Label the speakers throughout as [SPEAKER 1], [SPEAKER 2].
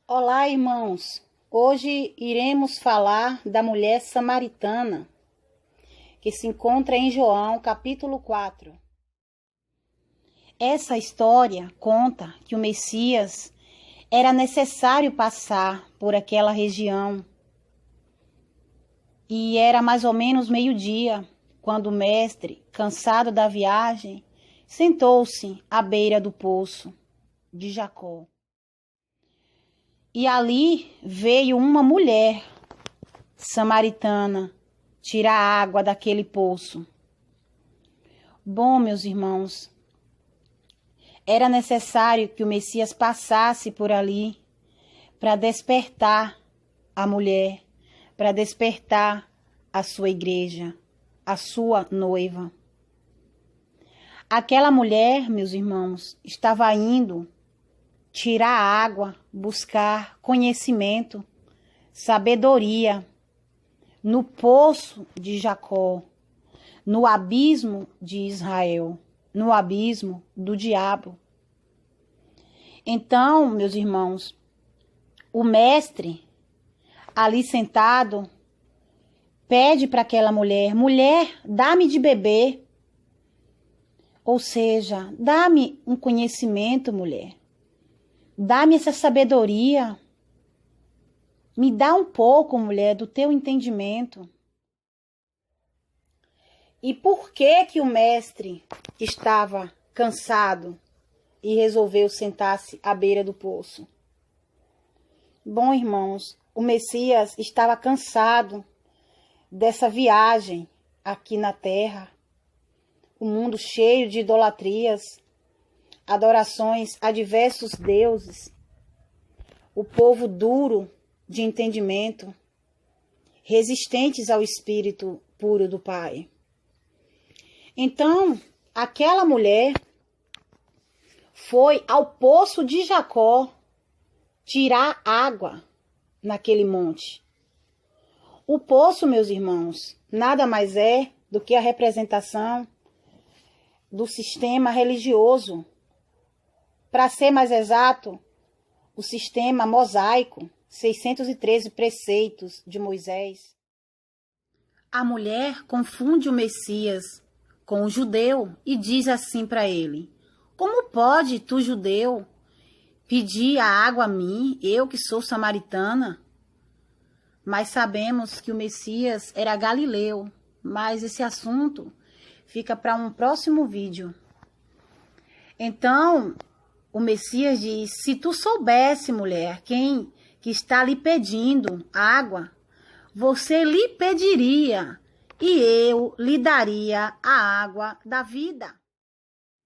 [SPEAKER 1] Olá, irmãos. Hoje iremos falar da mulher samaritana, que se encontra em João, capítulo 4. Essa história conta que o Messias era necessário passar por aquela região. E era mais ou menos meio-dia, quando o mestre, cansado da viagem, sentou-se à beira do poço de Jacó. E ali veio uma mulher samaritana tirar água daquele poço. Bom, meus irmãos, era necessário que o Messias passasse por ali para despertar a mulher, para despertar a sua igreja, a sua noiva. Aquela mulher, meus irmãos, estava indo tirar água, buscar conhecimento, sabedoria no poço de Jacó, no abismo de Israel, no abismo do diabo. Então, meus irmãos, o mestre, ali sentado, pede para aquela mulher: mulher, dá-me de beber. Ou seja, dá-me um conhecimento, mulher. Dá-me essa sabedoria. Me dá um pouco, mulher, do teu entendimento. E por que o mestre estava cansado e resolveu sentar-se à beira do poço? Bom, irmãos, o Messias estava cansado dessa viagem aqui na terra, o mundo cheio de idolatrias, adorações a diversos deuses, o povo duro de entendimento, resistentes ao Espírito puro do Pai. Então, aquela mulher foi ao poço de Jacó tirar água naquele monte. O poço, meus irmãos, nada mais é do que a representação do sistema religioso. Para ser mais exato, o sistema mosaico, 613 preceitos de Moisés. A mulher confunde o Messias com o judeu e diz assim para ele: como pode tu, judeu, pedir a água a mim, eu que sou samaritana? Mas sabemos que o Messias era galileu, mas esse assunto fica para um próximo vídeo. Então, o Messias diz: se tu soubesse, mulher, quem que está lhe pedindo água, você lhe pediria e eu lhe daria a água da vida.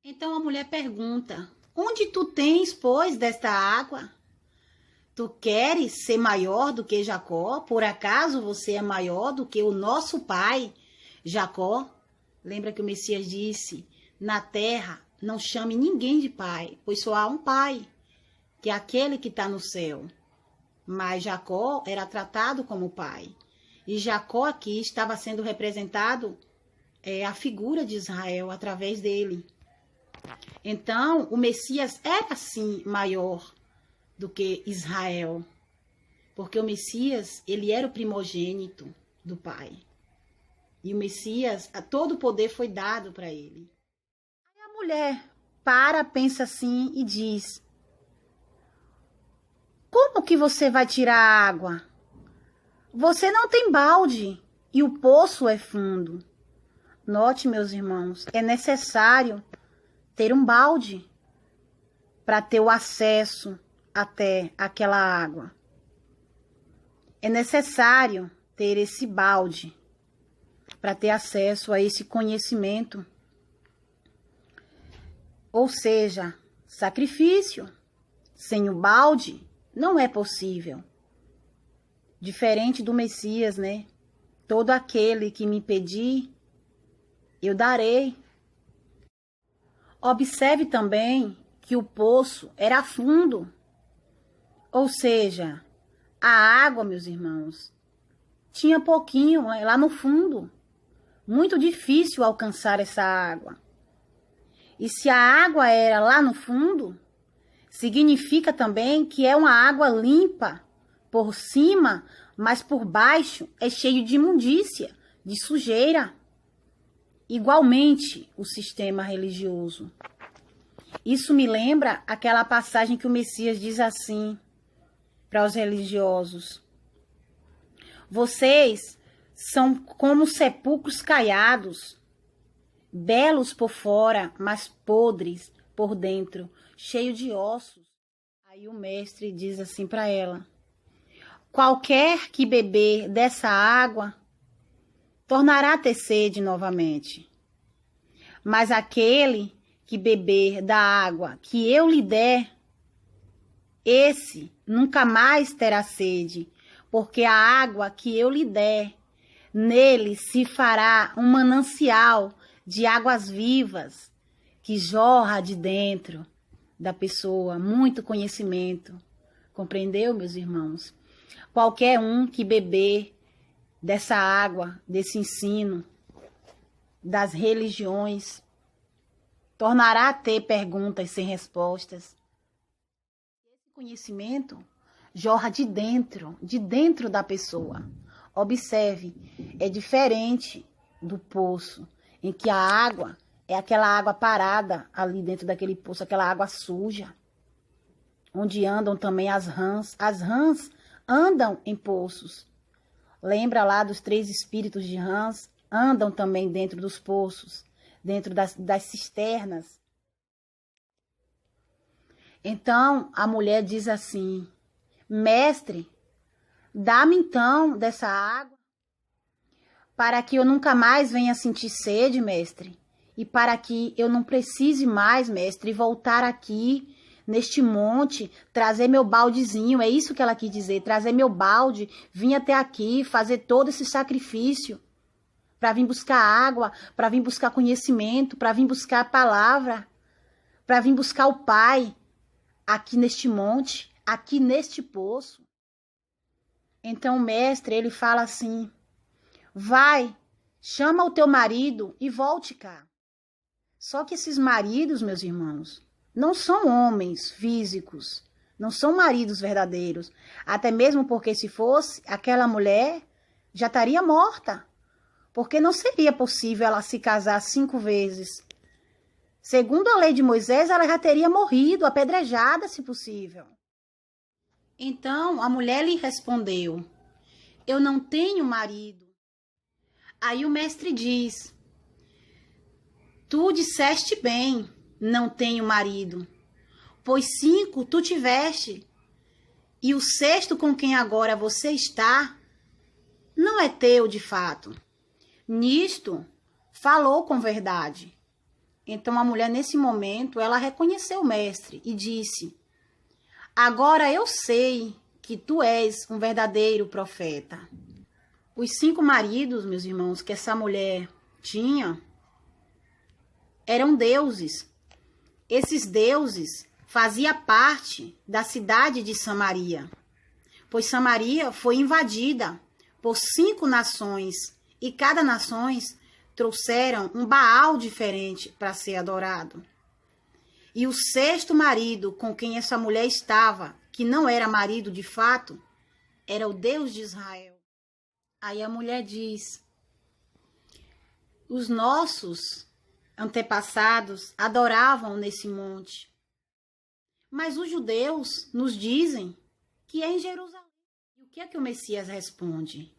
[SPEAKER 1] Então a mulher pergunta: onde tu tens, pois, desta água? Tu queres ser maior do que Jacó? Por acaso você é maior do que o nosso pai, Jacó? Lembra que o Messias disse: na terra não chame ninguém de pai, pois só há um pai, que é aquele que está no céu. Mas Jacó era tratado como pai. E Jacó aqui estava sendo representado a figura de Israel através dele. Então, o Messias era sim maior do que Israel, porque o Messias, ele era o primogênito do Pai. E o Messias, todo o poder foi dado para ele. Aí a mulher pensa assim e diz: como que você vai tirar a água? Você não tem balde e o poço é fundo. Note, meus irmãos, é necessário ter um balde para ter o acesso até aquela água. É necessário ter esse balde para ter acesso a esse conhecimento. Ou seja, sacrifício. Sem o balde não é possível. Diferente do Messias, né? Todo aquele que me pedir, eu darei. Observe também que o poço era fundo. Ou seja, a água, meus irmãos, tinha pouquinho lá no fundo. Muito difícil alcançar essa água. E se a água era lá no fundo, significa também que é uma água limpa por cima, mas por baixo é cheio de imundícia, de sujeira. Igualmente, o sistema religioso. Isso me lembra aquela passagem que o Messias diz assim para os religiosos: vocês são como sepulcros caiados, belos por fora, mas podres por dentro, cheio de ossos. Aí o mestre diz assim para ela: qualquer que beber dessa água tornará a ter sede novamente. Mas aquele que beber da água que eu lhe der, esse nunca mais terá sede, porque a água que eu lhe der, nele se fará um manancial de águas vivas que jorra de dentro da pessoa. Muito conhecimento. Compreendeu, meus irmãos? Qualquer um que beber dessa água, desse ensino, das religiões, tornará a ter perguntas sem respostas. Esse conhecimento jorra de dentro da pessoa. Observe, é diferente do poço, em que a água é aquela água parada ali dentro daquele poço, aquela água suja, onde andam também as rãs. As rãs andam em poços. Lembra lá dos 3 espíritos de rãs? Andam também dentro dos poços, dentro das cisternas. Então, a mulher diz assim: mestre, dá-me então dessa água, para que eu nunca mais venha sentir sede, mestre, e para que eu não precise mais, mestre, voltar aqui neste monte, trazer meu baldezinho. É isso que ela quis dizer, trazer meu balde, vir até aqui, fazer todo esse sacrifício, para vir buscar água, para vir buscar conhecimento, para vir buscar a palavra, para vir buscar o Pai, aqui neste monte, aqui neste poço. Então o mestre, ele fala assim: vai, chama o teu marido e volte cá. Só que esses maridos, meus irmãos, não são homens físicos, não são maridos verdadeiros. Até mesmo porque se fosse, aquela mulher já estaria morta. Porque não seria possível ela se casar 5 vezes. Segundo a lei de Moisés, ela já teria morrido, apedrejada, se possível. Então a mulher lhe respondeu: eu não tenho marido. Aí o mestre diz: tu disseste bem, não tenho marido, pois 5 tu tiveste, e o 6º com quem agora você está não é teu de fato. Nisto falou com verdade. Então a mulher, nesse momento, ela reconheceu o mestre e disse: agora eu sei que tu és um verdadeiro profeta. Os 5 maridos, meus irmãos, que essa mulher tinha, eram deuses. Esses deuses faziam parte da cidade de Samaria, pois Samaria foi invadida por 5 nações, e cada nação trouxeram um Baal diferente para ser adorado. E o 6º marido com quem essa mulher estava, que não era marido de fato, era o Deus de Israel. Aí a mulher diz: os nossos antepassados adoravam nesse monte, mas os judeus nos dizem que é em Jerusalém. E o que é que o Messias responde?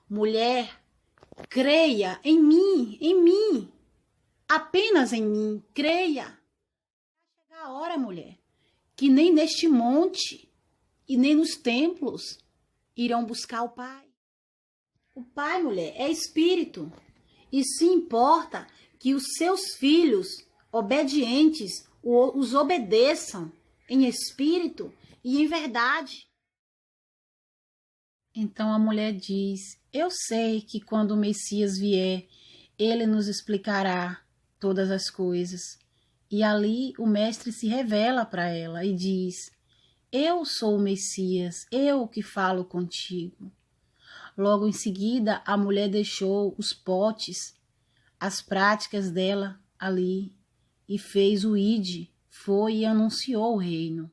[SPEAKER 1] Mulher, creia em mim, apenas em mim, creia. Vai chegar a hora, mulher, que nem neste monte e nem nos templos irão buscar o Pai. O Pai, mulher, é espírito, e se importa que os seus filhos obedientes os obedeçam em espírito e em verdade. Então a mulher diz: eu sei que quando o Messias vier, ele nos explicará todas as coisas. E ali o mestre se revela para ela e diz: eu sou o Messias, eu que falo contigo. Logo em seguida, a mulher deixou os potes, as práticas dela ali, e fez o ide, foi e anunciou o reino.